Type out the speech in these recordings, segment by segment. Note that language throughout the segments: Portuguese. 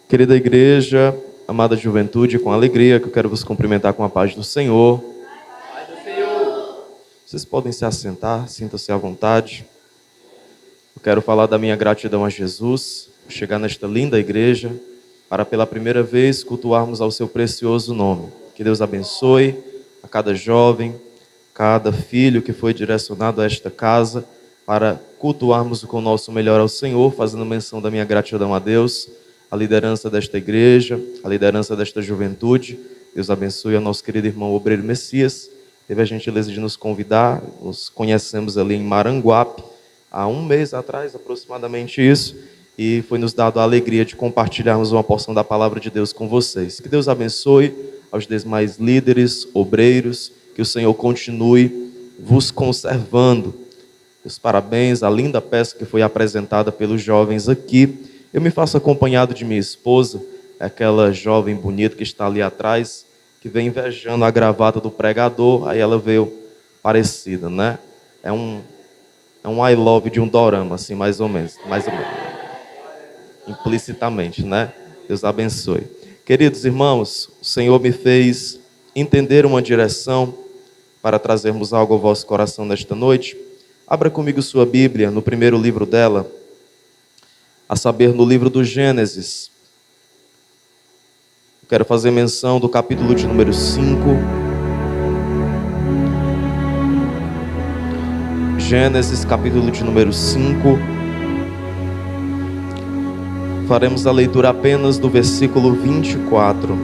Querida igreja, amada juventude, com alegria que eu quero vos cumprimentar com a paz do Senhor. Paz do Senhor. Vocês podem se assentar, sintam-se à vontade. Eu quero falar da minha gratidão a Jesus por chegar nesta linda igreja para pela primeira vez cultuarmos ao seu precioso nome. Que Deus abençoe a cada jovem, cada filho que foi direcionado a esta casa para cultuarmos com o nosso melhor ao Senhor, fazendo menção da minha gratidão a Deus, a liderança desta igreja, a liderança desta juventude. Deus abençoe ao nosso querido irmão Obreiro Messias. Teve a gentileza de nos convidar, nos conhecemos ali em Maranguape, há um mês atrás, aproximadamente isso, e foi nos dado a alegria de compartilharmos uma porção da palavra de Deus com vocês. Que Deus abençoe aos demais líderes, obreiros, que o Senhor continue vos conservando. Meus parabéns, a linda peça que foi apresentada pelos jovens aqui. Eu me faço acompanhado de minha esposa, aquela jovem bonita que está ali atrás, que vem invejando a gravata do pregador, aí ela veio parecida, né? É um I love de um dorama, assim, mais ou menos. Implicitamente, né? Deus abençoe. Queridos irmãos, o Senhor me fez entender uma direção para trazermos algo ao vosso coração nesta noite. Abra comigo sua Bíblia no primeiro livro dela, a saber, no livro do Gênesis. Quero fazer menção do capítulo de número 5. Gênesis, capítulo de número 5. Faremos a leitura apenas do versículo 24.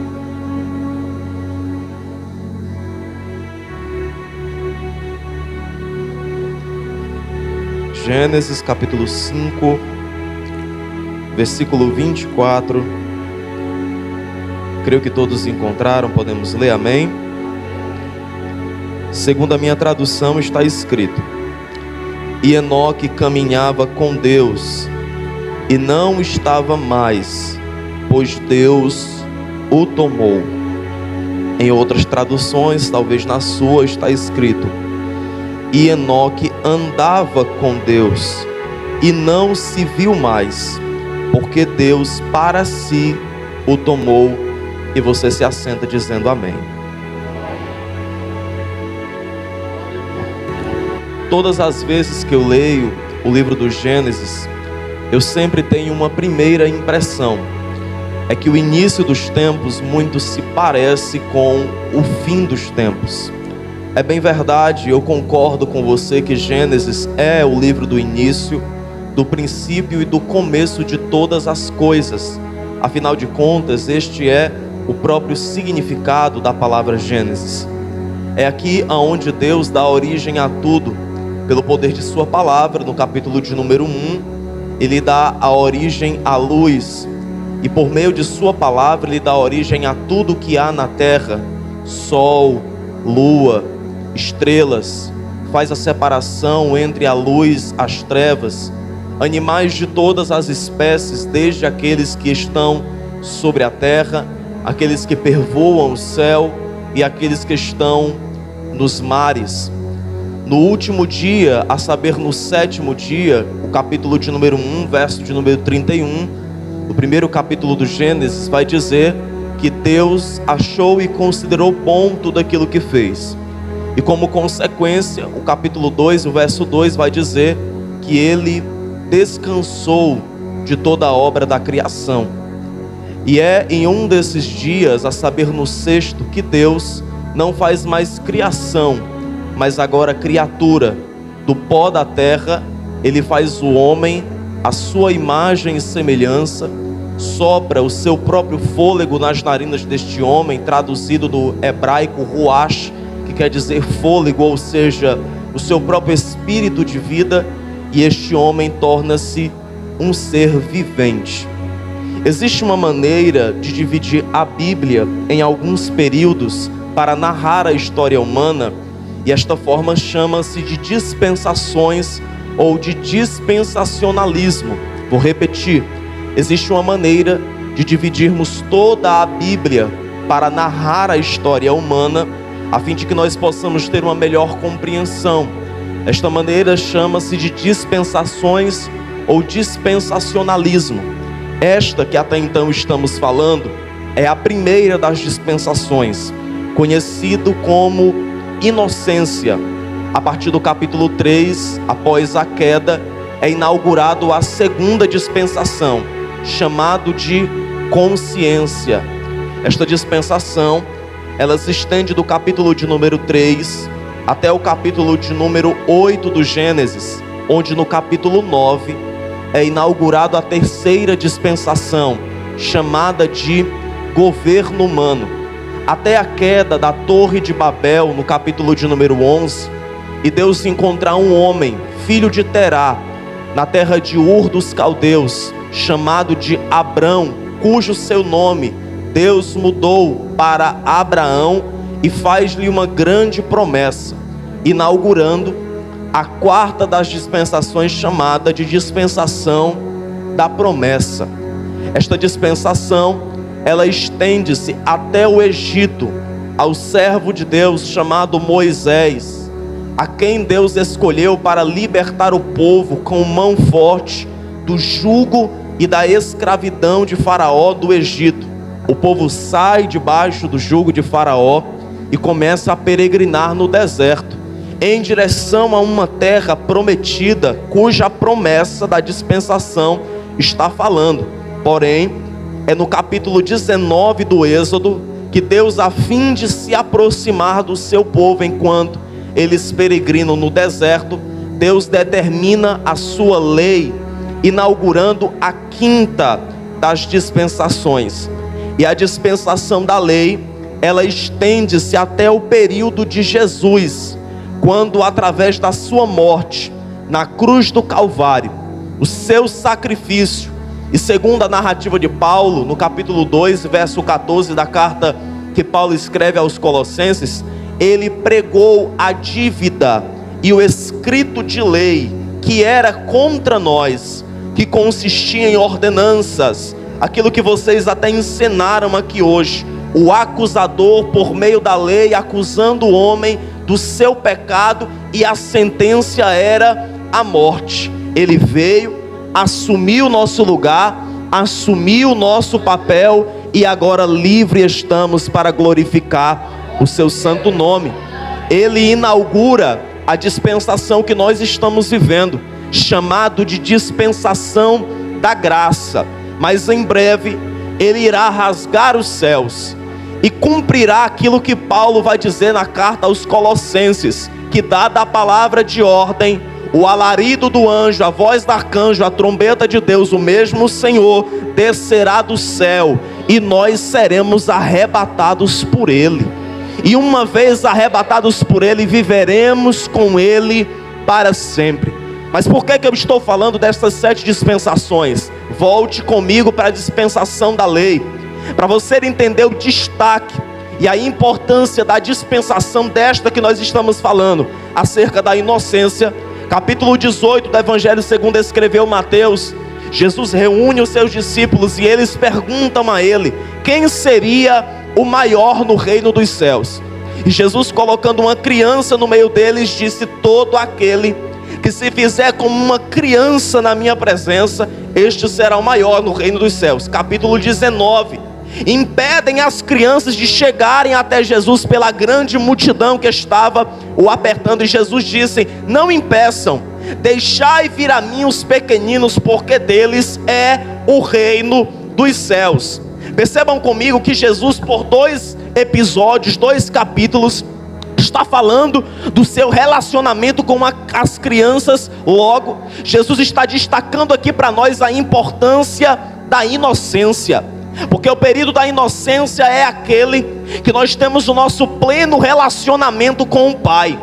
Gênesis, capítulo 5, versículo 24. Creio que todos encontraram, podemos ler, amém? Segundo a minha tradução está escrito: E Enoque caminhava com Deus, e não estava mais, pois Deus o tomou. Em outras traduções, talvez na sua, está escrito: E Enoque andava com Deus, e não se viu mais, porque Deus para si o tomou. E você se assenta dizendo amém. Todas as vezes que eu leio o livro do Gênesis, eu sempre tenho uma primeira impressão. É que o início dos tempos muito se parece com o fim dos tempos. É bem verdade, eu concordo com você que Gênesis é o livro do início, do princípio e do começo de todas as coisas. Afinal de contas, este é o próprio significado da palavra Gênesis. É aqui aonde Deus dá origem a tudo. Pelo poder de sua palavra, no capítulo de número 1, Ele dá a origem à luz. E por meio de sua palavra, Ele dá origem a tudo que há na terra. Sol, lua, estrelas. Faz a separação entre a luz e as trevas. Animais de todas as espécies, desde aqueles que estão sobre a terra, aqueles que pervoam o céu e aqueles que estão nos mares. No último dia, a saber, no sétimo dia, o capítulo de número 1, verso de número 31, o primeiro capítulo do Gênesis vai dizer que Deus achou e considerou bom tudo aquilo que fez. E como consequência, o capítulo 2, o verso 2 vai dizer que Ele descansou de toda a obra da criação. E é em um desses dias, a saber, no sexto, que Deus não faz mais criação, mas agora criatura. Do pó da terra, Ele faz o homem, a sua imagem e semelhança, sopra o seu próprio fôlego nas narinas deste homem, traduzido do hebraico ruach, que quer dizer fôlego, ou seja, o seu próprio espírito de vida, e este homem torna-se um ser vivente. Existe uma maneira de dividir a Bíblia em alguns períodos para narrar a história humana, e esta forma chama-se de dispensações ou de dispensacionalismo. Vou repetir: existe uma maneira de dividirmos toda a Bíblia para narrar a história humana, a fim de que nós possamos ter uma melhor compreensão. Esta maneira chama-se de dispensações ou dispensacionalismo. Esta que até então estamos falando é a primeira das dispensações, conhecido como inocência. A partir do capítulo 3, após a queda, é inaugurado a segunda dispensação, chamado de consciência. Esta dispensação, ela se estende do capítulo de número 3 até o capítulo de número 8 do Gênesis, onde no capítulo 9 é inaugurado a terceira dispensação, chamada de governo humano. Até a queda da Torre de Babel, no capítulo de número 11, e Deus encontrar um homem, filho de Terá, na terra de Ur dos Caldeus, chamado de Abrão, cujo seu nome Deus mudou para Abraão e faz-lhe uma grande promessa, inaugurando a quarta das dispensações, chamada de dispensação da promessa. Esta dispensação, ela estende-se até o Egito, ao servo de Deus chamado Moisés, a quem Deus escolheu para libertar o povo com mão forte do jugo e da escravidão de Faraó do Egito. O povo sai debaixo do jugo de Faraó e começa a peregrinar no deserto, em direção a uma terra prometida, cuja promessa da dispensação está falando. Porém, é no capítulo 19 do Êxodo que Deus, a fim de se aproximar do seu povo enquanto eles peregrinam no deserto, Deus determina a sua lei, inaugurando a quinta das dispensações. E a dispensação da lei, ela estende-se até o período de Jesus, quando, através da sua morte na cruz do Calvário, o seu sacrifício, e segundo a narrativa de Paulo, no capítulo 2, verso 14 da carta que Paulo escreve aos Colossenses, ele pregou a dívida e o escrito de lei que era contra nós, que consistia em ordenanças, aquilo que vocês até ensinaram aqui hoje, o acusador por meio da lei acusando o homem do seu pecado, e a sentença era a morte. Ele veio, assumiu o nosso lugar, assumiu o nosso papel, e agora livre estamos para glorificar o seu santo nome. Ele inaugura a dispensação que nós estamos vivendo, chamado de dispensação da graça. Mas em breve ele irá rasgar os céus e cumprirá aquilo que Paulo vai dizer na carta aos Colossenses, que dada a palavra de ordem, o alarido do anjo, a voz do arcanjo, a trombeta de Deus, o mesmo Senhor descerá do céu, e nós seremos arrebatados por ele. E uma vez arrebatados por ele, viveremos com ele para sempre. Mas por que eu estou falando dessas 7 dispensações? Volte comigo para a dispensação da lei, para você entender o destaque e a importância da dispensação desta que nós estamos falando, acerca da inocência. Capítulo 18 do Evangelho segundo escreveu Mateus, Jesus reúne os seus discípulos e eles perguntam a ele, quem seria o maior no reino dos céus? E Jesus, colocando uma criança no meio deles, disse, todo aquele que se fizer como uma criança na minha presença, este será o maior no reino dos céus. Capítulo 19, impedem as crianças de chegarem até Jesus pela grande multidão que estava o apertando, e Jesus disse, não impeçam, deixai vir a mim os pequeninos, porque deles é o reino dos céus. Percebam comigo que Jesus, por 2 episódios, 2 capítulos, está falando do seu relacionamento com as crianças. Logo, Jesus está destacando aqui para nós a importância da inocência, porque o período da inocência é aquele que nós temos o nosso pleno relacionamento com o Pai.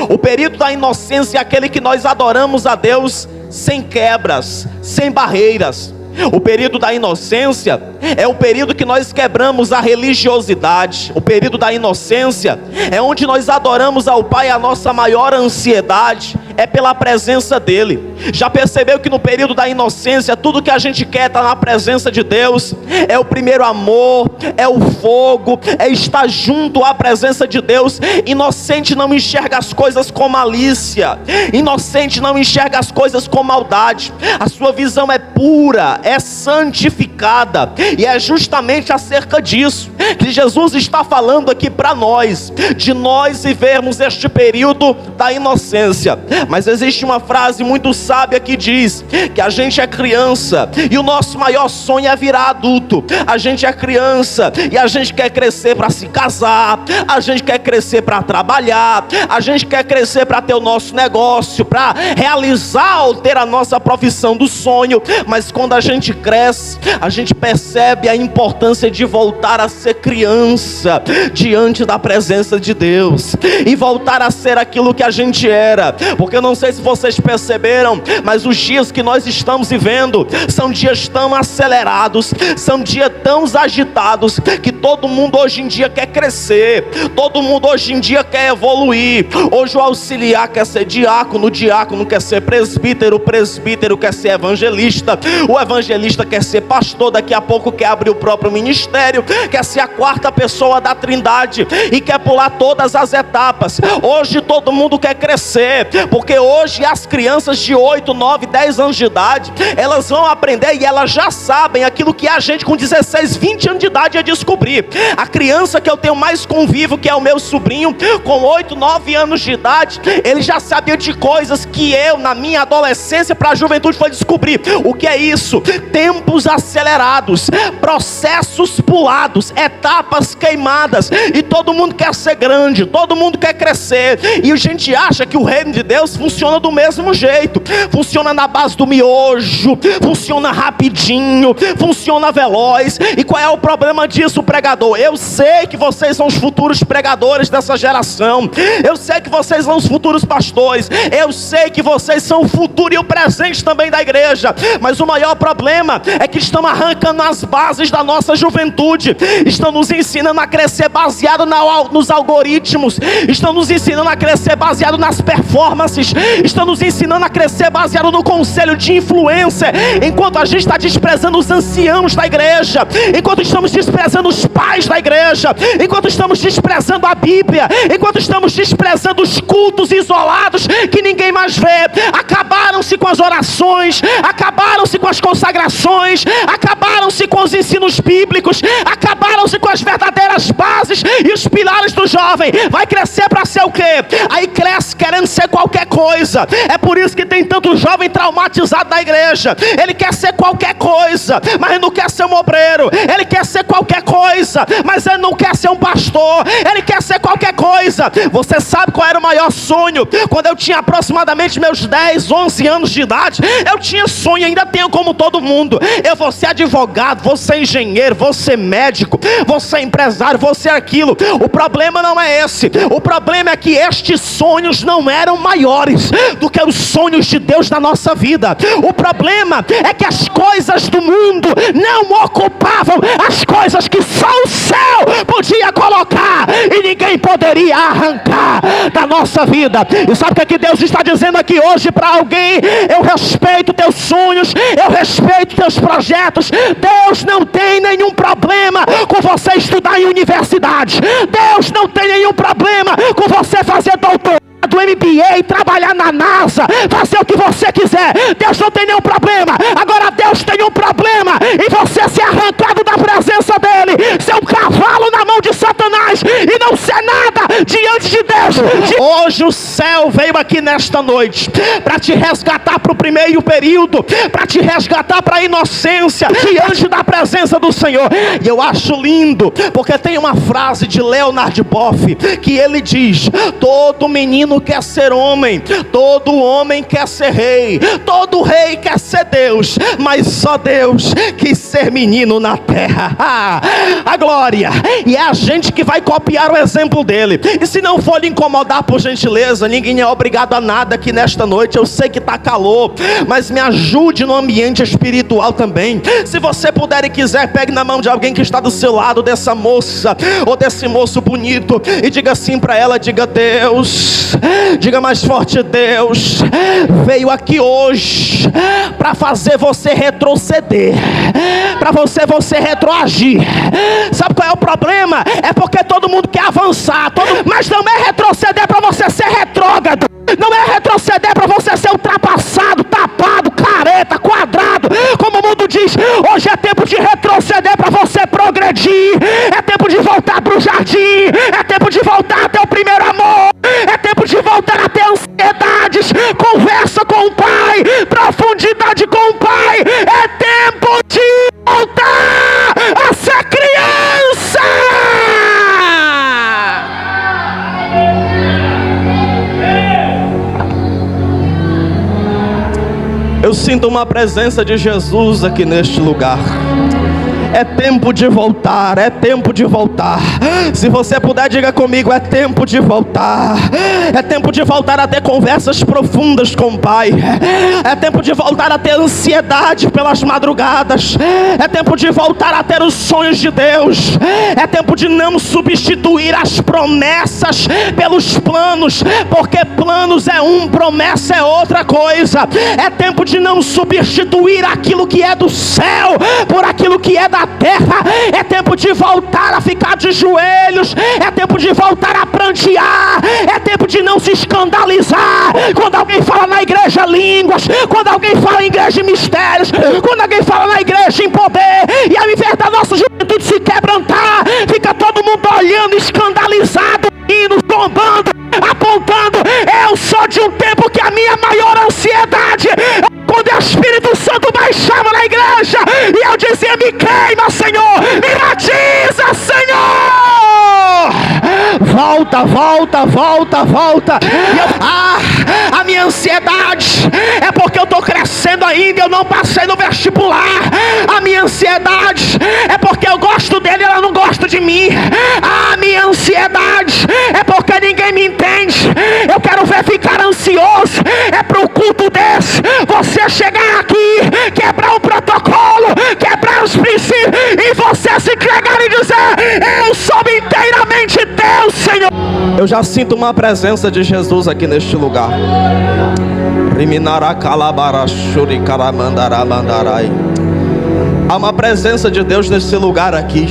O período da inocência é aquele que nós adoramos a Deus sem quebras, sem barreiras. O período da inocência é o período que nós quebramos a religiosidade. O período da inocência é onde nós adoramos ao Pai. A nossa maior ansiedade é pela presença dele. Já percebeu que no período da inocência, tudo que a gente quer está na presença de Deus? É o primeiro amor, é o fogo, é estar junto à presença de Deus. Inocente não enxerga as coisas com malícia, inocente não enxerga as coisas com maldade. A sua visão é pura, é santificada, e é justamente acerca disso que Jesus está falando aqui para nós, de nós vivermos este período da inocência. Mas existe uma frase muito sábia que diz que a gente é criança e o nosso maior sonho é virar adulto. A gente é criança e a gente quer crescer para se casar, a gente quer crescer para trabalhar, a gente quer crescer para ter o nosso negócio, para realizar ou ter a nossa profissão do sonho. Mas quando a gente cresce, a gente percebe a importância de voltar a ser criança diante da presença de Deus e voltar a ser aquilo que a gente era. Porque eu não sei se vocês perceberam, mas os dias que nós estamos vivendo são dias tão acelerados, são dias tão agitados, que todo mundo hoje em dia quer crescer, todo mundo hoje em dia quer evoluir. Hoje o auxiliar quer ser diácono, o diácono quer ser presbítero, o presbítero quer ser evangelista, o evangelista quer ser pastor, daqui a pouco quer abrir o próprio ministério, quer ser a quarta pessoa da Trindade e quer pular todas as etapas. Hoje todo mundo quer crescer, porque hoje as crianças de 8, 9, 10 anos de idade, elas vão aprender e elas já sabem aquilo que a gente com 16, 20 anos de idade ia descobrir. A criança que eu tenho mais convívio, que é o meu sobrinho, com 8, 9 anos de idade, ele já sabia de coisas que eu, na minha adolescência para a juventude, foi descobrir. O que é isso? Tempos acelerados, processos pulados, etapas queimadas, e todo mundo quer ser grande, todo mundo quer crescer, e a gente acha que o reino de Deus funciona do mesmo jeito, funciona na base do miojo, funciona rapidinho, funciona veloz. E qual é o problema disso, pregador? Eu sei que vocês são os futuros pregadores dessa geração, eu sei que vocês são os futuros pastores, eu sei que vocês são o futuro e o presente também da igreja, mas o maior problema é que estão arrancando as bases da nossa juventude, estão nos ensinando a crescer baseado nos algoritmos, estão nos ensinando a crescer baseado nas performances, estão nos ensinando a crescer baseado no conselho de influência, enquanto a gente está desprezando os anciãos da igreja, enquanto estamos desprezando os pais da igreja, enquanto estamos desprezando a Bíblia, enquanto estamos desprezando os cultos isolados que ninguém mais vê. Acabaram-se com as orações, acabaram-se com as consagrações, acabaram-se com os ensinos bíblicos, acabaram-se com as verdadeiras bases e os pilares do jovem. Vai crescer para ser o quê? Aí cresce querendo ser qualquer coisa. É por isso que tem tanto jovem traumatizado na igreja. Ele quer ser qualquer coisa, mas ele não quer ser um obreiro. Ele quer ser qualquer coisa, mas ele não quer ser um pastor. Ele quer ser qualquer coisa. Você sabe qual era o maior sonho? Quando eu tinha aproximadamente meus 10, 11 anos de idade, eu tinha sonho, ainda tenho como todo mundo. Eu vou ser advogado, vou ser engenheiro, vou ser médico, vou ser empresário, vou ser aquilo. O problema não é esse. O problema é que estes sonhos não eram maiores do que os sonhos de Deus na nossa vida. O problema é que as coisas do mundo não ocupavam as coisas que só o céu podia colocar e ninguém poderia arrancar da nossa vida. E sabe o que é que Deus está dizendo aqui hoje para alguém? Eu respeito teus sonhos, eu respeito teus projetos. Deus não tem nenhum problema com você estudar em universidade. Deus não tem nenhum problema com você fazer doutorado, do MBA, trabalhar na NASA, fazer o que você quiser. Deus não tem nenhum problema. Agora Deus tem um problema em você ser arrancado da presença dele, ser um cavalo na mão de Satanás e não ser nada diante de Deus. Hoje o céu veio aqui nesta noite para te resgatar para o primeiro período, para te resgatar para a inocência diante da presença do Senhor. E eu acho lindo, porque tem uma frase de Leonard Boff que ele diz: todo menino quer ser homem, todo homem quer ser rei, todo rei quer ser Deus, mas só Deus quis ser menino na terra. A glória! E é a gente que vai copiar o exemplo dele. E se não for lhe incomodar, por gentileza, ninguém é obrigado obrigado a nada aqui nesta noite. Eu sei que está calor, mas me ajude no ambiente espiritual também. Se você puder e quiser, pegue na mão de alguém que está do seu lado, dessa moça ou desse moço bonito, e diga assim para ela, diga: Deus, diga mais forte: Deus veio aqui hoje para fazer você retroceder, para você retroagir. Sabe qual é o problema? É porque todo mundo quer avançar, mas não é retroceder para você ser retrógrado, não é retroceder para você ser ultrapassado, tapado, careta, quadrado. Como o mundo diz, hoje é tempo de retroceder para você progredir, é tempo de voltar para o jardim, é tempo de voltar até o primeiro amor, é tempo de voltar a ter ansiedades, conversa com o Pai, profundidade com o Pai. É tempo de voltar a ser criança. Eu sinto uma presença de Jesus aqui neste lugar. É tempo de voltar, é tempo de voltar. Se você puder, diga comigo: é tempo de voltar. É tempo de voltar a ter conversas profundas com o Pai. É tempo de voltar a ter ansiedade pelas madrugadas. É tempo de voltar a ter os sonhos de Deus. É tempo de não substituir as promessas pelos planos, porque planos é um, promessa é outra coisa. É tempo de não substituir aquilo que é do céu por aquilo que é da terra. É tempo de voltar a ficar de joelhos. É tempo de voltar a prantear. É tempo de não se escandalizar quando alguém fala na igreja línguas, quando alguém fala em igreja em mistérios, quando alguém fala na igreja em poder, e ao invés da nossa juventude se quebrantar, fica todo mundo olhando escandalizado, indo, zombando, apontando. Eu sou de um tempo que a minha maior ansiedade é quando o Espírito Santo baixava na igreja e eu dizia: me queima, Senhor, me batiza, Senhor. Volta, volta, volta, volta. E a minha ansiedade é porque eu estou crescendo ainda, eu não passei no vestibular. A minha ansiedade é porque eu gosto dele e ela não gosta de mim. A minha ansiedade é porque ninguém me entende. Eu quero ver ficar ansioso. É para o culto desse você chegar aqui, quebrar o protocolo, quebrar os princípios, e você se entregar e dizer: eu sou inteiramente Deus, Senhor. Eu já sinto uma presença de Jesus aqui neste lugar. Há uma presença de Deus nesse lugar aqui.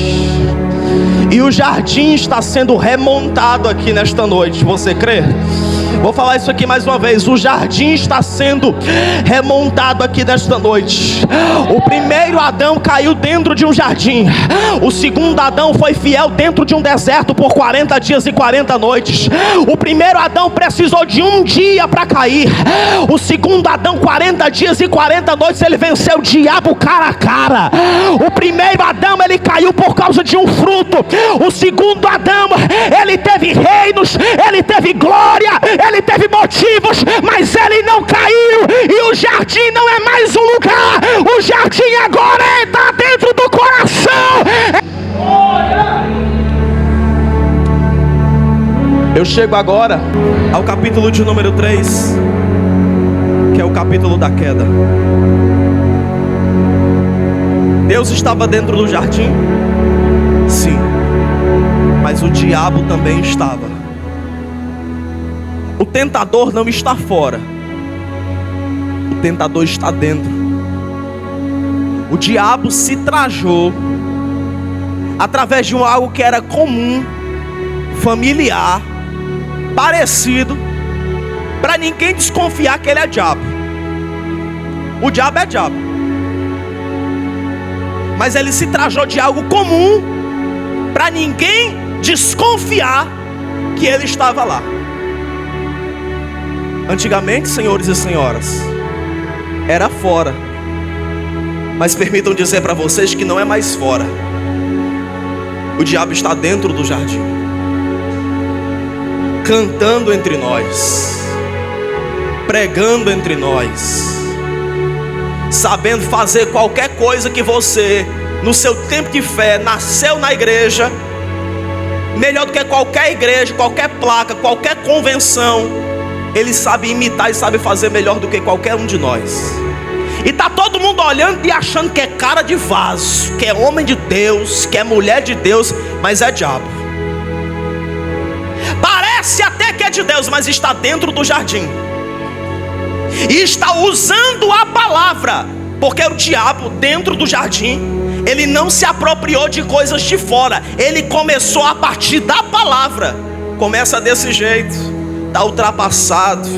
E o jardim está sendo remontado aqui nesta noite. Você crê? Vou falar isso aqui mais uma vez. O jardim está sendo remontado aqui nesta noite. O primeiro Adão caiu dentro de um jardim. O segundo Adão foi fiel dentro de um deserto por 40 dias e 40 noites. O primeiro Adão precisou de um dia para cair. O segundo Adão, 40 dias e 40 noites, ele venceu o diabo cara a cara. O primeiro Adão, ele caiu por causa de um fruto. O segundo Adão, ele teve reinos, ele teve glória, ele teve motivos, mas ele não caiu. E o jardim não é mais um lugar. O jardim agora está dentro do coração. Eu chego agora ao capítulo de número 3, que é o capítulo da queda. Deus estava dentro do jardim? Sim, mas o diabo também estava. O tentador não está fora, o tentador está dentro. O diabo se trajou através de algo que era comum, familiar, parecido, para ninguém desconfiar que ele é diabo. O diabo é diabo, mas ele se trajou de algo comum para ninguém desconfiar que ele estava lá. Antigamente, senhores e senhoras, era fora, mas permitam dizer para vocês que não é mais fora. O diabo está dentro do jardim, cantando entre nós, pregando entre nós, sabendo fazer qualquer coisa que você, no seu tempo de fé, nasceu na igreja, melhor do que qualquer igreja, qualquer placa, qualquer convenção. ele sabe imitar e sabe fazer melhor do que qualquer um de nós. E tá todo mundo olhando e achando que é cara de vaso, que é homem de Deus, que é mulher de Deus, mas é diabo. Parece até que é de Deus, mas está dentro do jardim e está usando a palavra, porque o diabo dentro do jardim, ele não se apropriou de coisas de fora, ele começou a partir da palavra. Começa desse jeito, está ultrapassado,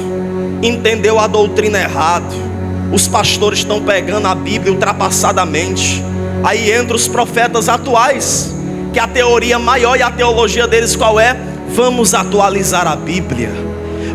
entendeu a doutrina errado. Os pastores estão pegando a Bíblia ultrapassadamente. Aí entra os profetas atuais, que a teoria maior e a teologia deles qual é? Vamos atualizar a Bíblia,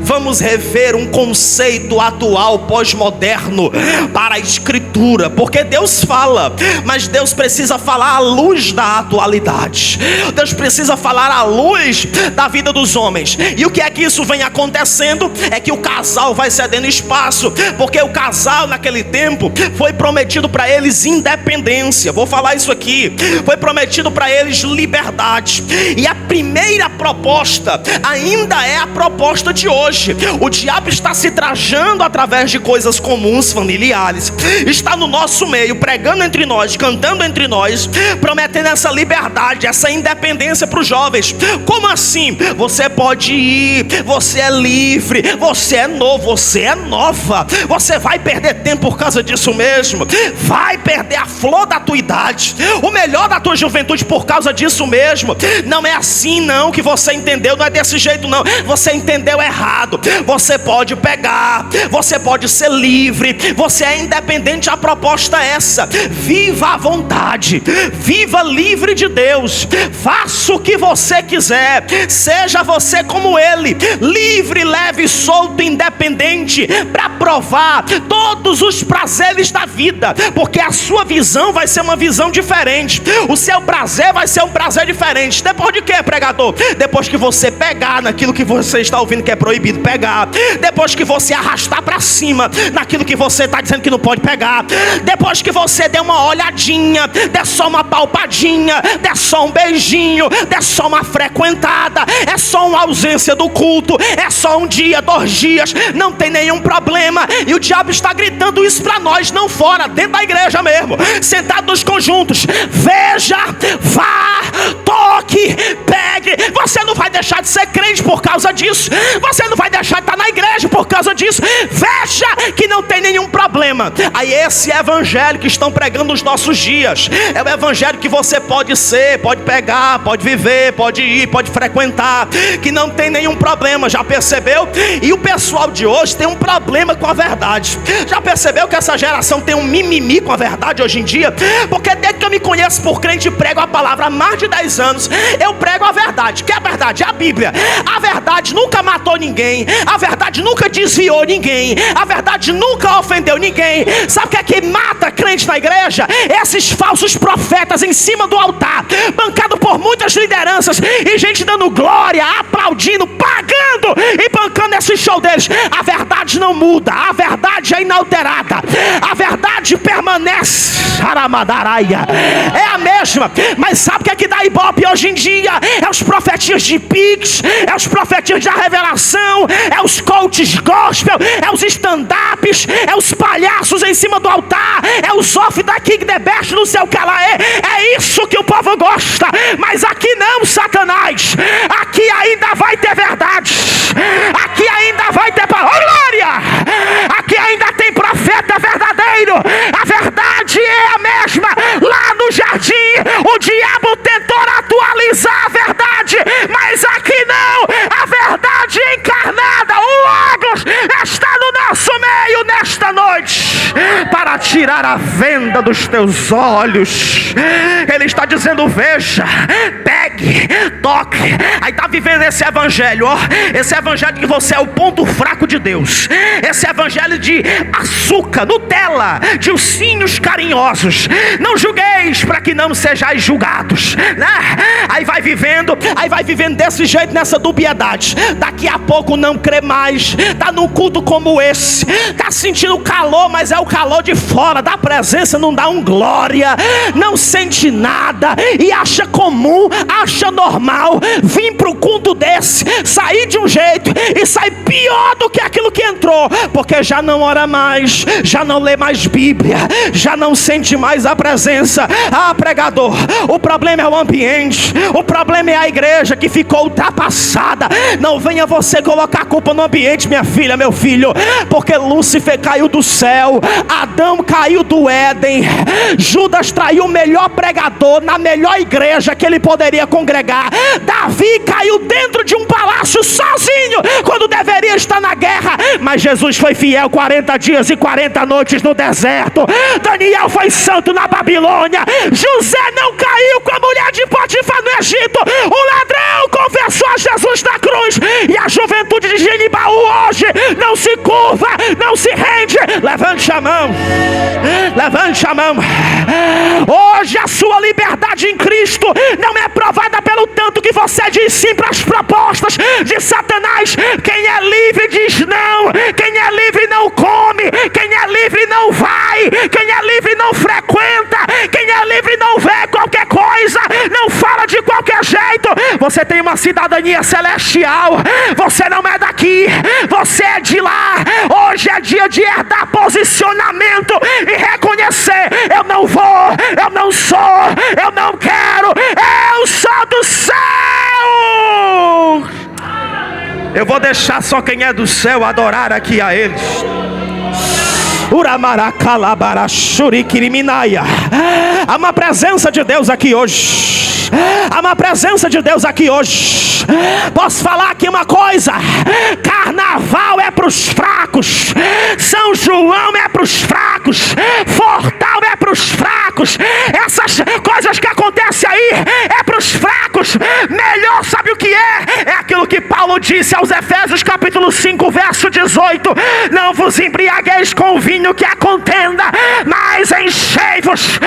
vamos rever um conceito atual, pós-moderno para a Escritura, porque Deus fala, mas Deus precisa falar à luz da atualidade. Deus precisa falar à luz da vida dos homens. E o que é que isso vem acontecendo? É que o casal vai cedendo espaço, porque o casal naquele tempo foi prometido para eles independência. Vou falar isso aqui. Foi prometido para eles liberdade. E a primeira proposta ainda é a proposta de hoje. O diabo está se trajando através de coisas comuns, familiares. Está no nosso meio, pregando entre nós, cantando entre nós, prometendo essa liberdade, essa independência para os jovens. Como assim? Você pode ir, você é livre, você é novo, você é nova. Você vai perder tempo por causa disso mesmo. Vai perder a flor da tua idade, o melhor da tua juventude por causa disso mesmo. Não é assim não que você entendeu, não é desse jeito não. Você entendeu errado. Você pode pegar, você pode ser livre, você é independente. A proposta é essa: viva à vontade, viva livre de Deus, faça o que você quiser, seja você como Ele, livre, leve, solto, independente, para provar todos os prazeres da vida, porque a sua visão vai ser uma visão diferente, o seu prazer vai ser um prazer diferente. Depois de quê, pregador? Depois que você pegar naquilo que você está ouvindo que é proibido pegar, depois que você arrastar para cima naquilo que você está dizendo que não pode pegar, depois que você der uma olhadinha, der só uma palpadinha, der só um beijinho, der só uma frequentada, é só uma ausência do culto, é só um dia, 2 dias, não tem nenhum problema. E o diabo está gritando isso para nós, não fora, dentro da igreja mesmo, sentado nos conjuntos: veja, vá, toque, pegue. Você não vai deixar de ser crente por causa disso, você não vai deixar de estar na igreja por causa disso. Veja que não tem nenhum problema. Aí esse evangelho que estão pregando nos nossos dias é o evangelho que você pode ser, pode pegar, pode viver, pode ir, pode frequentar, que não tem nenhum problema. Já percebeu? E o pessoal de hoje tem um problema com a verdade. Já percebeu que essa geração tem um mimimi com a verdade hoje em dia? Porque desde que eu me conheço por crente e prego a palavra há mais de 10 anos, eu prego a verdade. Que é a verdade? É a Bíblia. A verdade nunca matou ninguém, a verdade nunca desviou ninguém, a verdade nunca ofendeu ninguém. Sabe o que é que mata crente na igreja? Esses falsos profetas em cima do altar, bancado por muitas lideranças, e gente dando glória, aplaudindo, pagando e bancando esse show deles. A verdade não muda, a verdade é inalterada, a verdade permanece. É a mesma. Mas sabe o que é que dá ibope hoje em dia? É os profetinhos de Pix, é os profetinhos da revelação, é os coaches gospel, é os stand-ups, é os palhaços em cima do altar, é os off da King the Best, não sei o que ela é. É isso que o povo gosta. Mas aqui não, Satanás. Aqui ainda vai ter verdade, aqui ainda vai ter glória, aqui ainda tem profeta verdadeiro. A verdade é a mesma. Lá no jardim o diabo tentou atualizar a verdade, mas aqui não. A verdade encarnada, o Logos, está no nosso meio nesta noite para tirar a venda dos teus olhos. Ele está dizendo: veja, pegue, toque. Aí está vivendo esse evangelho, ó, esse evangelho que você é o ponto fraco de Deus, esse evangelho de açúcar, Nutella, de ursinhos carinhosos. Não julgueis para que não sejais julgados, né? Aí vai vivendo desse jeito, nessa dubiedade. Daqui a pouco não crê mais, tá num culto como esse, tá sentindo calor, mas é o calor de fora da presença, não dá um glória, não sente nada e acha comum, acha normal vir para o culto desse, sair de um jeito e sair pior do que aquilo que entrou, porque já não ora mais, já não lê mais Bíblia, já não sente mais a presença. Ah, pregador, o problema é o ambiente, o problema é a igreja que ficou ultrapassada. Não venha você colocar a culpa no ambiente, minha filha, meu filho, porque Lúcifer caiu do céu, Adão caiu do Éden, Judas traiu o melhor pregador na melhor igreja que ele poderia congregar, Davi caiu dentro de um palácio sozinho quando deveria estar na guerra, mas Jesus foi fiel 40 dias e 40 noites no deserto. Daniel foi santo na Babilônia, José não caiu com a mulher de Potifar no Egito, o ladrão confessou a Jesus na cruz, e a juventude de Genibaú hoje não se curva, não se rende. Levante a mão, levante a mão. Hoje a sua liberdade em Cristo não é provada pelo tanto que você diz sim para as propostas de Satanás. Quem é livre diz não, quem é livre não come, quem é livre não vai, quem é livre não frequenta, quem é livre não vê qualquer coisa, não fala de qualquer jeito. Você tem uma cidadania celestial, você não é daqui, você é de lá. Hoje é dia de herdar posicionamento e reconhecer: eu não vou, eu não sou, eu não quero, eu sou do céu. Eu vou deixar só quem é do céu adorar aqui a eles. Há uma presença de Deus aqui hoje. Há uma presença de Deus aqui hoje. Posso falar aqui uma coisa: carnaval é para os fracos, São João é para os fracos, Fortal é para os fracos, essas coisas que acontecem aí é para os fracos. Melhor, sabe o que é? É aquilo que Paulo disse aos Efésios capítulo 5 verso 18: não vos embriagueis com o vinho que a contenda, mas enchei-vos,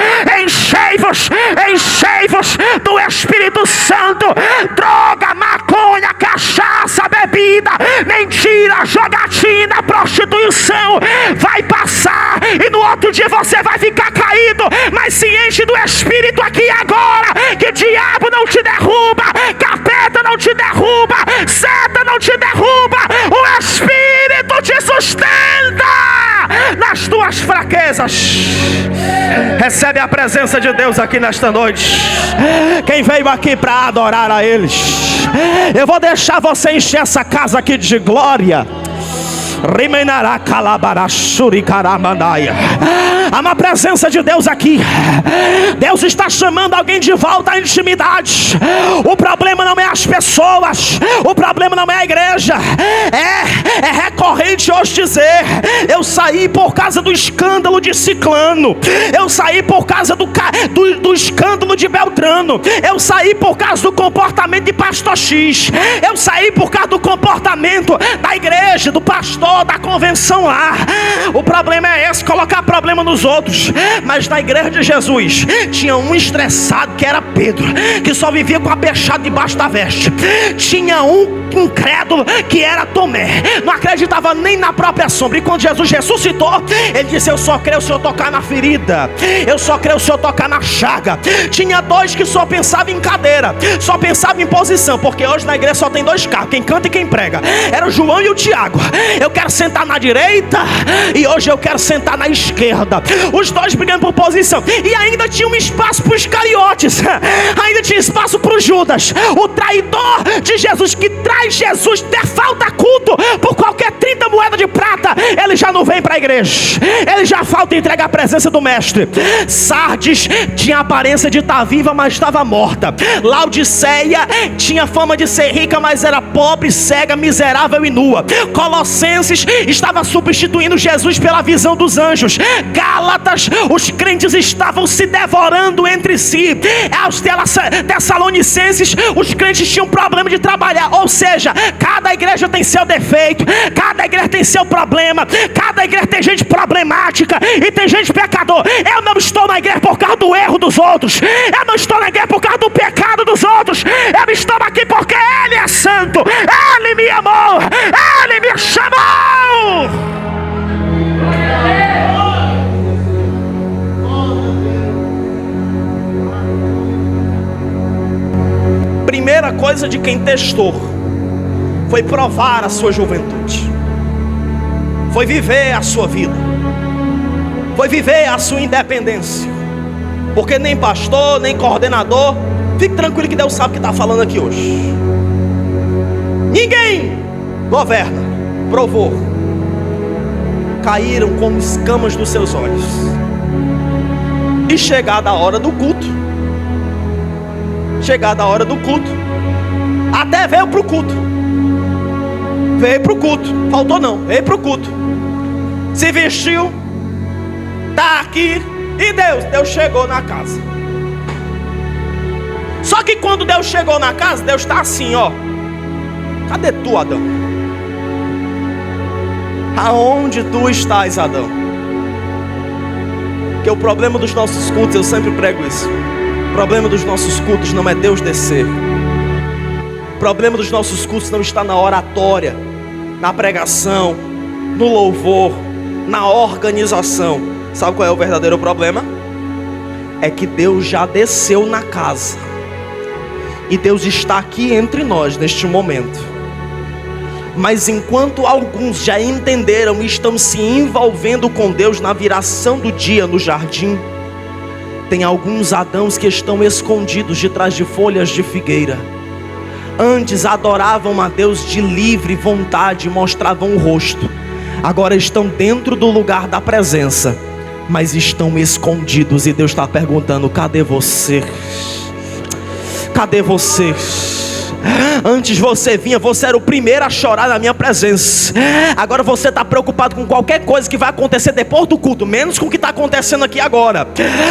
enchei-vos, enchei-vos do Espírito Santo. Droga, maconha, cachaça, bebida, mentira, jogatina, prostituição vai passar e no outro dia você vai ficar caído, mas se enche do Espírito aqui agora, que diabo não te derruba, capeta não te derruba, seta não te derruba, o Espírito te sustenta nas tuas fraquezas. Recebe a presença de Deus aqui nesta noite. Quem veio aqui para adorar a eles, eu vou deixar você encher essa casa aqui de glória. Há uma presença de Deus aqui. Deus está chamando alguém de volta à intimidade. O problema não é as pessoas, o problema não é a igreja. É recorrente hoje dizer: eu saí por causa do escândalo de Ciclano, eu saí por causa do escândalo de Beltrano, eu saí por causa do comportamento de pastor X, eu saí por causa do comportamento da igreja, do pastor, da convenção lá. O problema é esse, colocar problema nos outros. Mas na igreja de Jesus tinha um estressado que era Pedro, que só vivia com a peixada debaixo da veste. Tinha um incrédulo que era Tomé, não acreditava nem na própria sombra. E quando Jesus ressuscitou, ele disse: eu só creio se eu tocar na ferida, eu só creio se eu tocar na chaga. Tinha dois que só pensavam em cadeira, só pensavam em posição, porque hoje na igreja só tem dois carros, quem canta e quem prega. Era o João e o Tiago. Eu quero sentar na direita e hoje eu quero sentar na esquerda. Os dois brigando por posição. E ainda tinha um espaço para os cariotes, ainda tinha espaço para o Judas, o traidor de Jesus, que traz Jesus, der falta culto por qualquer 30 moedas de prata, ele já não vem para a igreja, ele já falta entregar a presença do mestre. Sardes tinha a aparência de estar viva, mas estava morta. Laodiceia tinha fama de ser rica, mas era pobre, cega, miserável e nua. Colossenses estava substituindo Jesus pela visão dos anjos. Gálatas, os crentes estavam se devorando entre si. Aos Tessalonicenses, os crentes tinham problema de trabalhar. Ou seja, cada igreja tem seu defeito, cada igreja tem seu problema, cada igreja tem gente problemática e tem gente pecador. Eu não estou na igreja por causa do erro dos outros, eu não estou na igreja por causa do pecado dos outros, eu estou aqui porque Ele é santo, Ele me amou, Ele me chamou. primeira coisa de quem testou foi provar a sua juventude, foi viver a sua vida, foi viver a sua independência. Porque nem pastor, nem coordenador, fique tranquilo que Deus sabe o que está falando aqui hoje. Ninguém governa, provou. Caíram como escamas dos seus olhos. E chegada a hora do culto, até veio para o culto. Faltou não, veio para o culto. Se vestiu, está aqui. E Deus chegou na casa. Só que quando Deus chegou na casa, Deus está assim, ó. Cadê tu, Adão? Aonde tu estás, Adão? Porque o problema dos nossos cultos, eu sempre prego isso, o problema dos nossos cultos não é Deus descer. O problema dos nossos cultos não está na oratória, na pregação, no louvor, na organização. Sabe qual é o verdadeiro problema? É que Deus já desceu na casa. E Deus está aqui entre nós neste momento. Mas enquanto alguns já entenderam e estão se envolvendo com Deus na viração do dia no jardim, tem alguns Adãos que estão escondidos de trás de folhas de figueira. Antes adoravam a Deus de livre vontade, mostravam o rosto. Agora estão dentro do lugar da presença, mas estão escondidos. E Deus está perguntando: cadê você? Cadê você? Antes você vinha, você era o primeiro a chorar na minha presença. Agora você está preocupado com qualquer coisa que vai acontecer depois do culto, menos com o que está acontecendo aqui agora.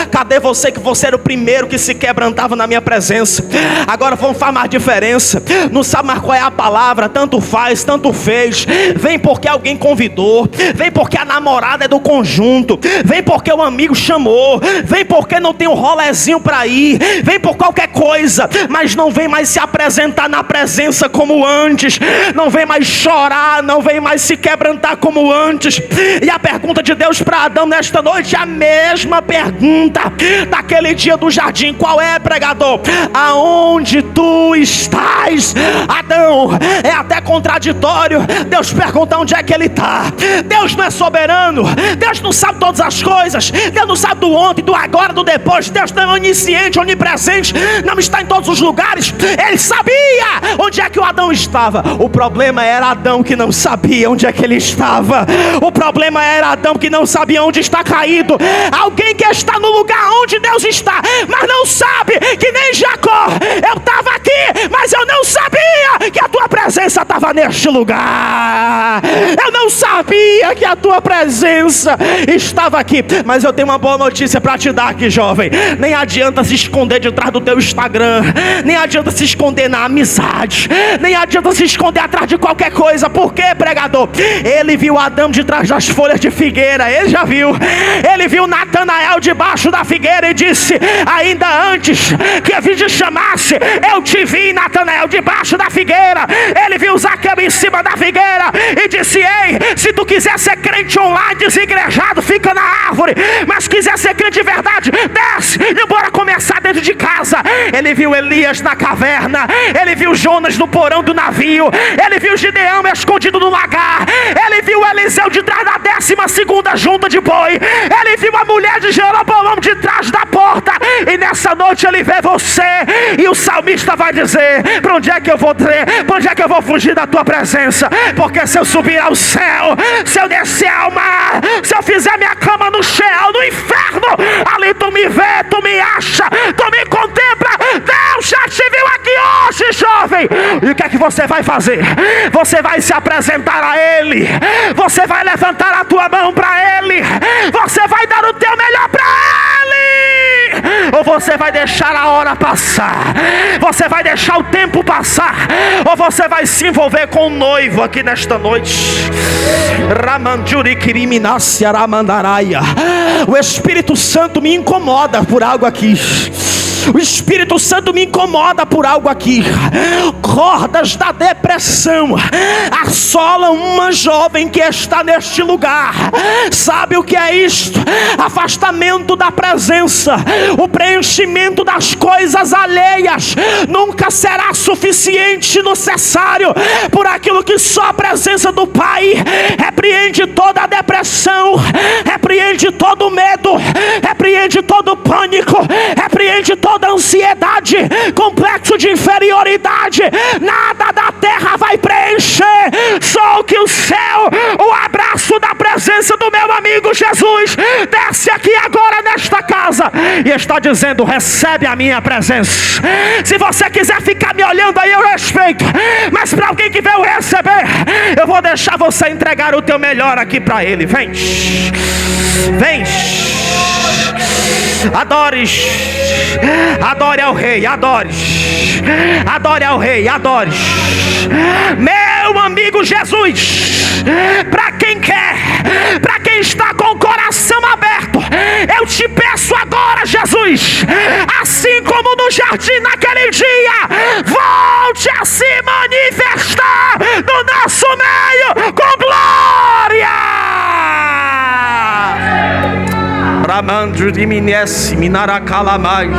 Cadê você, que você era o primeiro que se quebrantava na minha presença? Agora vamos fazer mais diferença. Não sabe mais qual é a palavra, tanto faz, tanto fez. Vem porque alguém convidou, vem porque a namorada é do conjunto, vem porque o amigo chamou, vem porque não tem um rolezinho para ir, vem por qualquer coisa, mas não vem mais se apresentar na presença como antes, não vem mais chorar, não vem mais se quebrantar como antes. E a pergunta de Deus para Adão nesta noite é a mesma pergunta daquele dia do jardim. Qual é, pregador? Aonde tu estás, Adão? É até contraditório Deus perguntar onde é que ele está. Deus não é soberano, Deus não sabe todas as coisas, Deus não sabe do ontem, do agora, do depois. Deus não é onisciente, onipresente, não está em todos os lugares. Ele sabia onde é que o Adão estava. O problema era Adão que não sabia onde é que ele estava. O problema era Adão que não sabia onde está caído. Alguém que está no lugar onde Deus está, mas não sabe, que nem Jacó. Eu estava aqui, mas eu não sabia que a tua presença estava neste lugar. Eu não sabia que a tua presença estava aqui. Mas eu tenho uma boa notícia para te dar aqui, jovem. Nem adianta se esconder de trás do teu Instagram, nem adianta se esconder na amizade, nem adianta se esconder atrás de qualquer coisa. Por quê, pregador? Ele viu Adão de trás das folhas de figueira. Ele já viu. Ele viu Natanael debaixo da figueira e disse: ainda antes que a vida chamasse, eu te vi, Natanael, debaixo da figueira. Ele viu Zaqueu em cima da figueira e disse: ei, se tu quiser ser crente online, desigrejado, fica na árvore, mas quiser ser crente de verdade, desce e bora começar dentro de casa. Ele viu Elias na caverna, ele viu Jonas no porão do navio, ele viu Gideão escondido no lagar, ele viu Eliseu de trás da 12ª junta de boi, ele viu a mulher de Jeroboão de trás da porta. E nessa noite ele vê você. E o salmista vai dizer: para onde é que eu vou ter? Para onde é que eu vou fugir da tua presença? Porque se eu subir ao céu, se eu descer ao mar, se eu fizer minha cama no céu, no inferno, ali tu me vê, tu me acha, tu me contempla. Deus já te viu aqui hoje, jovem. E o que é que você vai fazer? Você vai se apresentar a Ele, você vai levantar a tua mão para Ele, você vai dar o teu melhor para Ele, ou você vai deixar a hora passar, você vai deixar o tempo passar, ou você vai se envolver com o noivo aqui nesta noite. O Espírito Santo me incomoda por algo aqui. O Espírito Santo me incomoda por algo aqui. Cordas da depressão assolam uma jovem que está neste lugar. Sabe o que é isto? Afastamento da presença. O preenchimento das coisas alheias nunca será suficiente no cessário, por aquilo que só a presença do Pai repreende toda a depressão, repreende todo o medo, repreende todo o pânico, repreende toda a ansiedade, complexo de inferioridade. Nada da terra vai preencher, só o que o céu, o abraço da presença do meu amigo Jesus desce aqui agora nesta casa e está dizendo: recebe a minha presença. Se você quiser ficar me olhando aí, eu respeito, mas para alguém que veio receber, eu vou deixar você entregar o teu melhor aqui para Ele. Vem, vem, adores, adore ao Rei, adores, adore ao Rei, adores, meu amigo Jesus. Para quem quer, para quem está com o coração aberto, eu te peço agora, Jesus, assim como no jardim naquele dia, volte a se manifestar no nosso meio com glória. Ramandro de Minesse, Minaracalamai.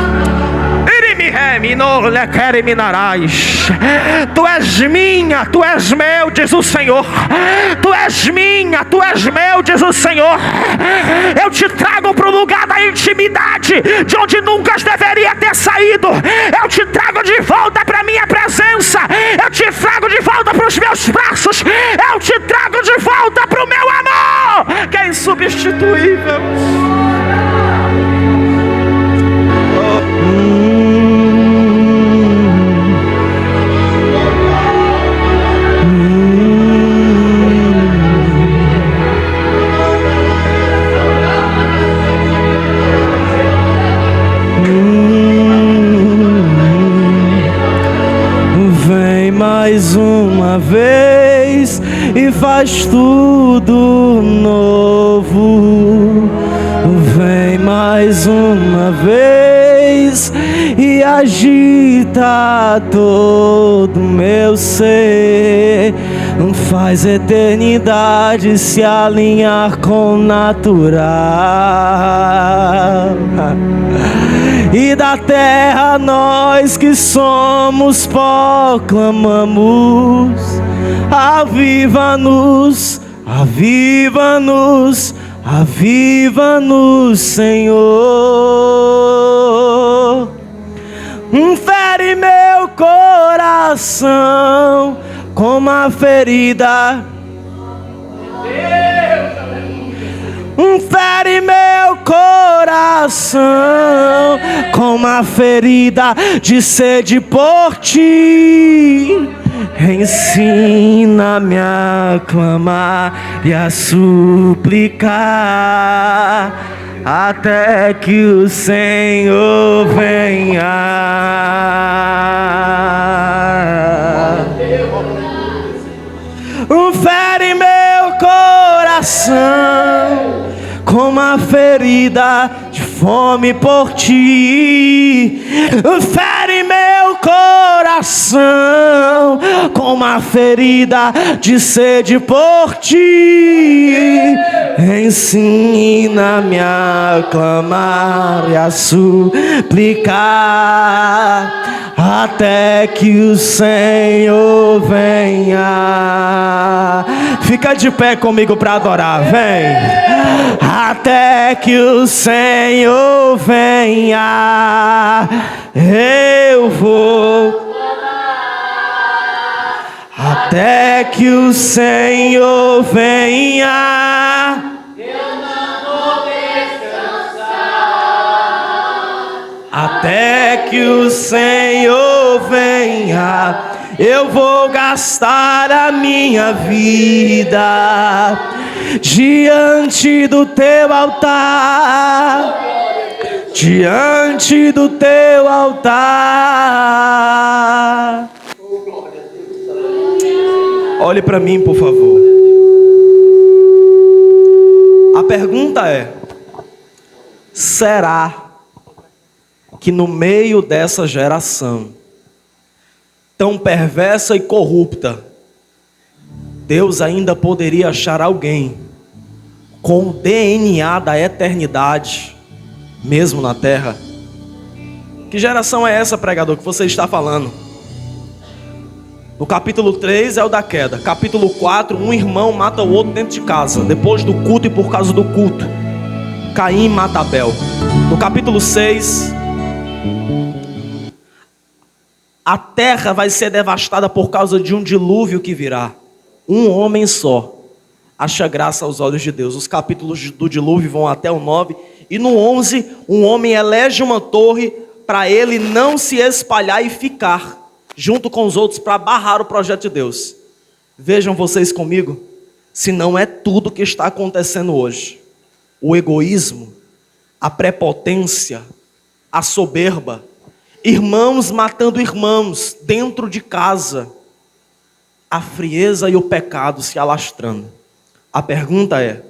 Tu és minha, tu és meu, diz o Senhor. Tu és minha, tu és meu, diz o Senhor. Eu te trago para o lugar da intimidade, de onde nunca deveria ter saído. Eu te trago de volta para a minha presença. Eu te trago de volta para os meus braços. Eu te trago de volta para o meu amor, que é insubstituível. Mais uma vez e faz tudo novo. Vem mais uma vez e agita todo meu ser. Faz eternidade se alinhar com o natural. E da terra nós que somos pó clamamos: aviva-nos, aviva-nos, aviva-nos, Senhor. Fere meu coração como a ferida. Fere meu coração com uma ferida de sede por ti. Ensina-me a clamar e a suplicar até que o Senhor venha. Fere meu coração com uma ferida de fome por ti. Fere meu coração com uma ferida de sede por ti. Ensina-me a clamar e a suplicar até que o Senhor venha. Fica de pé comigo para adorar, vem. Até que o Senhor venha, eu vou. Até que o Senhor venha, eu não vou descansar. Até que o Senhor venha, eu vou gastar a minha vida diante do teu altar, diante do teu altar. Olhe para mim, por favor. A pergunta é: será que no meio dessa geração tão perversa e corrupta, Deus ainda poderia achar alguém com o DNA da eternidade, mesmo na terra. Que geração é essa, pregador, que você está falando? No capítulo 3 é o da queda. Capítulo 4, um irmão mata o outro dentro de casa, depois do culto e por causa do culto. Caim mata Abel. No capítulo 6, a terra vai ser devastada por causa de um dilúvio que virá. Um homem só acha graça aos olhos de Deus. Os capítulos do dilúvio vão até o 9. E no 11, um homem elege uma torre para ele não se espalhar e ficar junto com os outros para barrar o projeto de Deus. Vejam vocês comigo, se não é tudo que está acontecendo hoje. O egoísmo, a prepotência, a soberba, irmãos matando irmãos dentro de casa, a frieza e o pecado se alastrando. A pergunta é: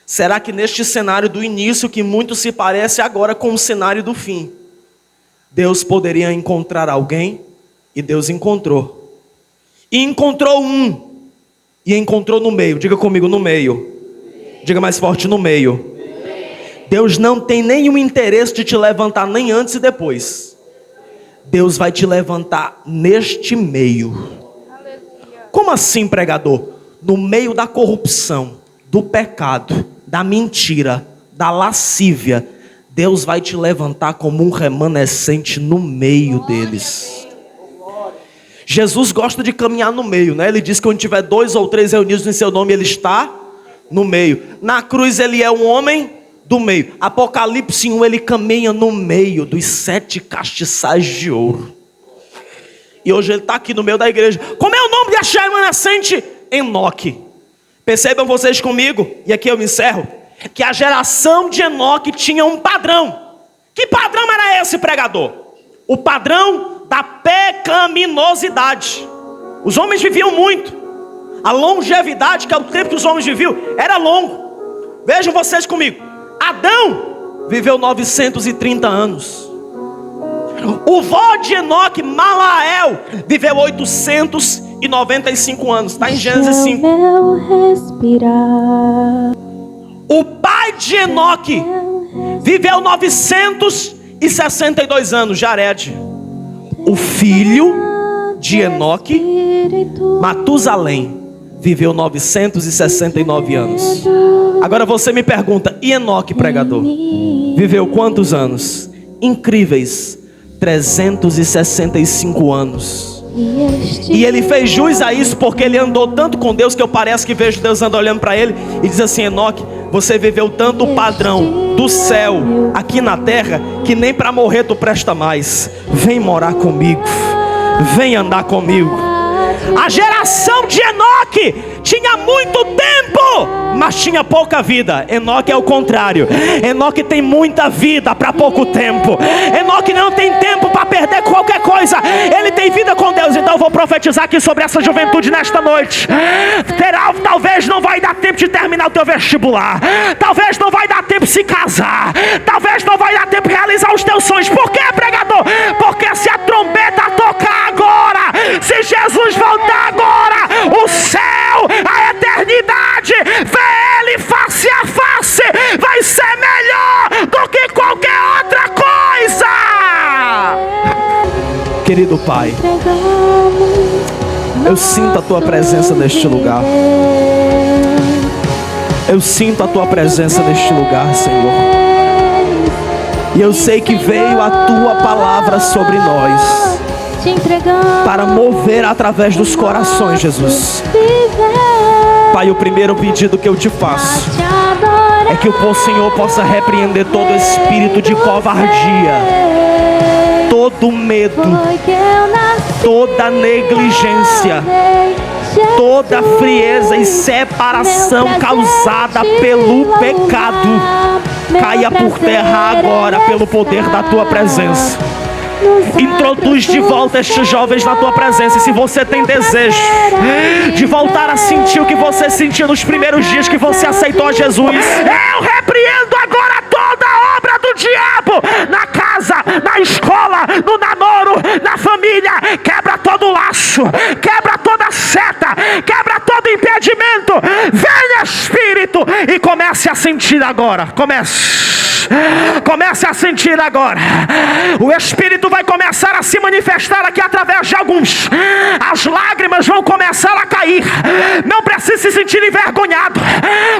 será que neste cenário do início, que muito se parece agora com o cenário do fim, Deus poderia encontrar alguém? E Deus encontrou. E encontrou um. E encontrou no meio. Diga comigo, no meio. Diga mais forte, no meio. Deus não tem nenhum interesse de te levantar nem antes e depois. Deus vai te levantar neste meio. Como assim, pregador? No meio da corrupção, do pecado, da mentira, da lascívia, Deus vai te levantar como um remanescente no meio deles. Jesus gosta de caminhar no meio, né? Ele diz que onde tiver 2 ou 3 reunidos em seu nome, Ele está no meio. Na cruz Ele é um homem do meio. Apocalipse 1, Ele caminha no meio dos 7 castiçais de ouro. E hoje Ele está aqui no meio da igreja. Como é o nome deste remanescente? Enoque. Percebam vocês comigo, e aqui eu me encerro, que a geração de Enoque tinha um padrão. Que padrão era esse, pregador? O padrão da pecaminosidade. Os homens viviam muito. A longevidade, que é o tempo que os homens viviam, era longo. Vejam vocês comigo. Adão viveu 930 anos. O vô de Enoque, Malael, viveu 895 anos. Está em Gênesis 5. O pai de Enoque viveu 962 anos, Jared. O filho de Enoque, Matusalém, viveu 969 anos. Agora você me pergunta, e Enoque, pregador, viveu quantos anos? Incríveis 365 anos. E ele fez jus a isso porque ele andou tanto com Deus que eu parece que vejo Deus andando olhando para ele e diz assim: Enoque, você viveu tanto o padrão do céu aqui na terra que nem para morrer tu presta mais. Vem morar comigo, vem andar comigo. A geração de Enoque tinha muito tempo, mas tinha pouca vida. Enoque é o contrário. Enoque tem muita vida para pouco tempo. Enoque não tem tempo para perder qualquer coisa. Ele tem vida com Deus. Então eu vou profetizar aqui sobre essa juventude nesta noite. Talvez não vai dar tempo de terminar o teu vestibular. Talvez não vai dar tempo de se casar. Talvez não vai dar tempo de realizar os teus sonhos. Por quê, pregador? Porque se a trombeta tocar agora, se Jesus voltar agora, o céu, a eternidade, ver Ele face a face, vai ser melhor do que qualquer outra coisa. Querido Pai, eu sinto a Tua presença neste lugar. Eu sinto a Tua presença neste lugar, Senhor. E eu sei que veio a Tua palavra sobre nós para mover através dos corações, Jesus. Pai, o primeiro pedido que eu te faço é que o Senhor possa repreender todo espírito de covardia, todo medo, toda negligência, toda frieza e separação causada pelo pecado. Caia por terra agora pelo poder da Tua presença. Introduz de volta estes jovens na Tua presença. E se você tem desejo de voltar a sentir o que você sentiu nos primeiros dias que você aceitou Jesus, eu repreendo agora toda a obra do diabo na casa, na escola, no namoro, na família. Quebra todo laço, quebra toda seta, quebra todo impedimento. Vem, Espírito, e comece a sentir agora. Comece a sentir agora. O Espírito vai começar a se manifestar aqui através de alguns. As lágrimas vão começar a cair. Não precisa se sentir envergonhado.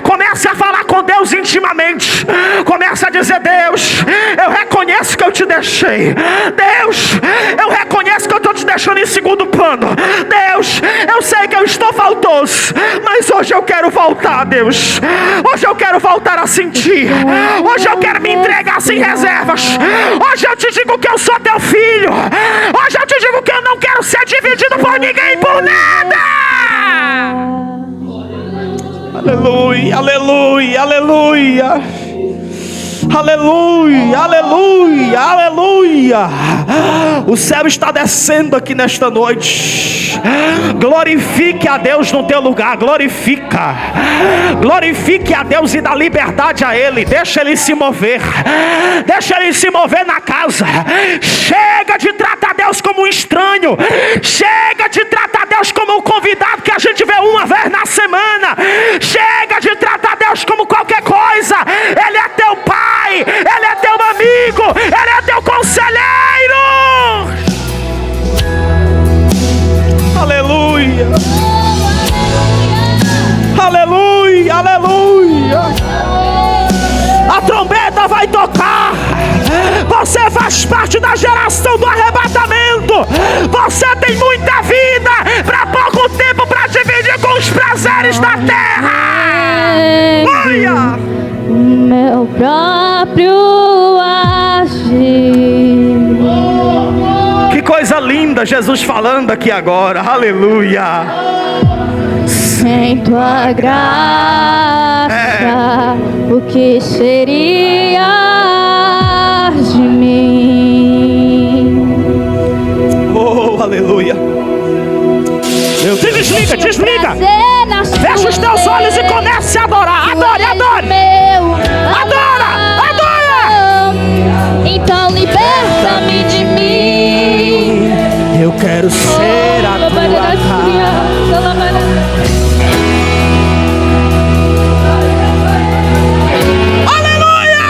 Comece a falar com Deus intimamente. Comece a dizer: Deus, eu reconheço que eu te deixei. Deus, eu reconheço que eu estou te deixando em segundo plano. Deus, eu sei que eu estou faltoso, mas hoje eu quero voltar, Deus. Hoje eu quero voltar a sentir. Hoje eu quero me entregar sem reservas. Hoje eu te digo que eu sou teu filho. Hoje eu te digo que eu não quero ser dividido por ninguém e por nada. Aleluia, aleluia, aleluia. Aleluia, aleluia, aleluia. O céu está descendo aqui nesta noite. Glorifique a Deus no teu lugar. Glorifica. Glorifique a Deus e dá liberdade a Ele. Deixa Ele se mover. Deixa Ele se mover na casa. Chega de tratar Deus como um estranho. Chega de tratar Deus como um convidado que a gente vê uma vez na semana. Chega de tratar Deus como qualquer coisa. Ele é teu Pai. Ele é teu amigo. Ele é teu conselheiro. Aleluia. Aleluia, aleluia. A trombeta vai tocar. Você faz parte da geração do arrebatamento. Você tem muita vida para pouco tempo para dividir com os prazeres da terra. Glória. Meu próprio agir. Que coisa linda, Jesus falando aqui agora. Aleluia. Sem tua graça, o que seria de mim? Oh, aleluia. Meu Deus. Desliga. Fecha os teus olhos e comece a adorar. Adore. Adora. Então liberta-me de mim. Eu quero ser a tua casa. Aleluia!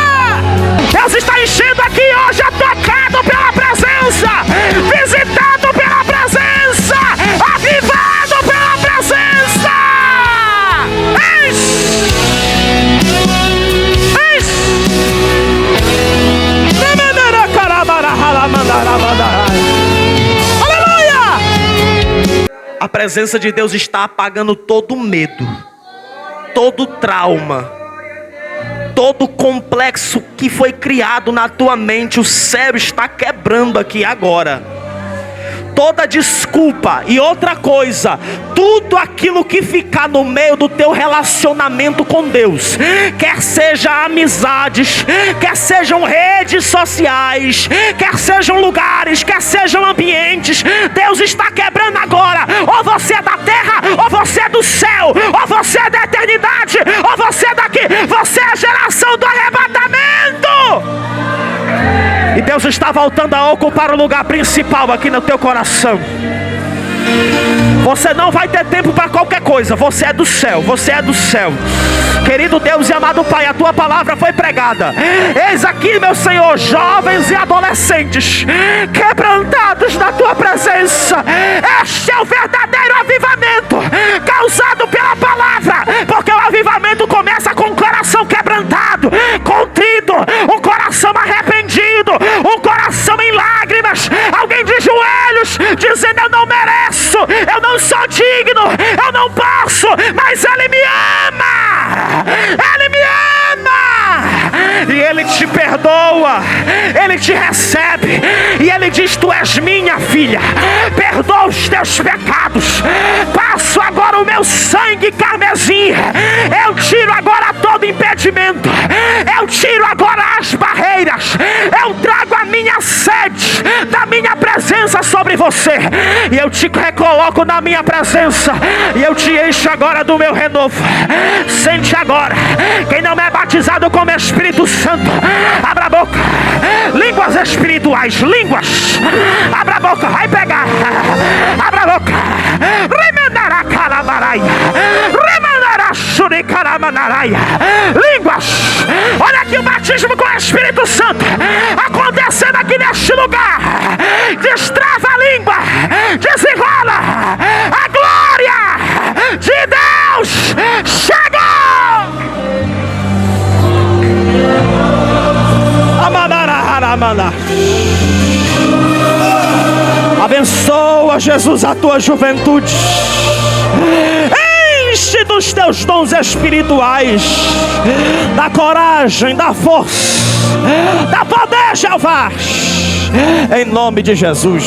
Deus está enchendo aqui hoje, tocado pela presença, visitado pela presença, avivado pela presença. Aleluia! A presença de Deus está apagando todo medo, todo trauma, todo complexo que foi criado na tua mente. O céu está quebrando aqui agora. Toda desculpa e outra coisa, tudo aquilo que ficar no meio do teu relacionamento com Deus, quer seja amizades, quer sejam redes sociais, quer sejam lugares, quer sejam ambientes, Deus está quebrando agora. Ou você é da terra, ou você é do céu, ou você é da eternidade, ou você é daqui. Você é a geração do arrebatamento. E Deus está voltando a ocupar o lugar principal aqui no teu coração. Você não vai ter tempo para qualquer coisa. Você é do céu, você é do céu. Querido Deus e amado Pai, a tua palavra foi pregada. Eis aqui, meu Senhor, jovens e adolescentes quebrantados na tua presença. Este é o verdadeiro avivamento causado pela palavra, porque o avivamento começa com um coração quebrantado, contrito, um coração arrependido, um coração em lágrimas, alguém de joelhos dizendo: eu não mereço, eu não sou digno, eu não posso, mas Ele me ama. Ele me ama. E Ele te perdoa, Ele te recebe, e Ele diz: tu és minha filha, perdoa os teus pecados, passo agora o meu sangue carmesim, eu tiro agora todo impedimento, eu tiro agora as barreiras, eu trago a minha sede da minha presença sobre você, e eu te recoloco na minha presença, e eu te encho agora do meu renovo. Sente agora, quem não é batizado com o Espírito Santo, Santo. Abra a boca. Línguas espirituais, línguas. Abra a boca, vai pegar. Abra a boca. Remandará calabaraia. Remandará suricaramanaraia. Línguas. Olha aqui o batismo com o Espírito Santo acontecendo aqui neste lugar. Destrava a língua. Desenrola. A glória de Deus chegou. Abençoa, Jesus, a tua juventude. Enche dos teus dons espirituais, da coragem, da força, da poder, Jeová, em nome de Jesus.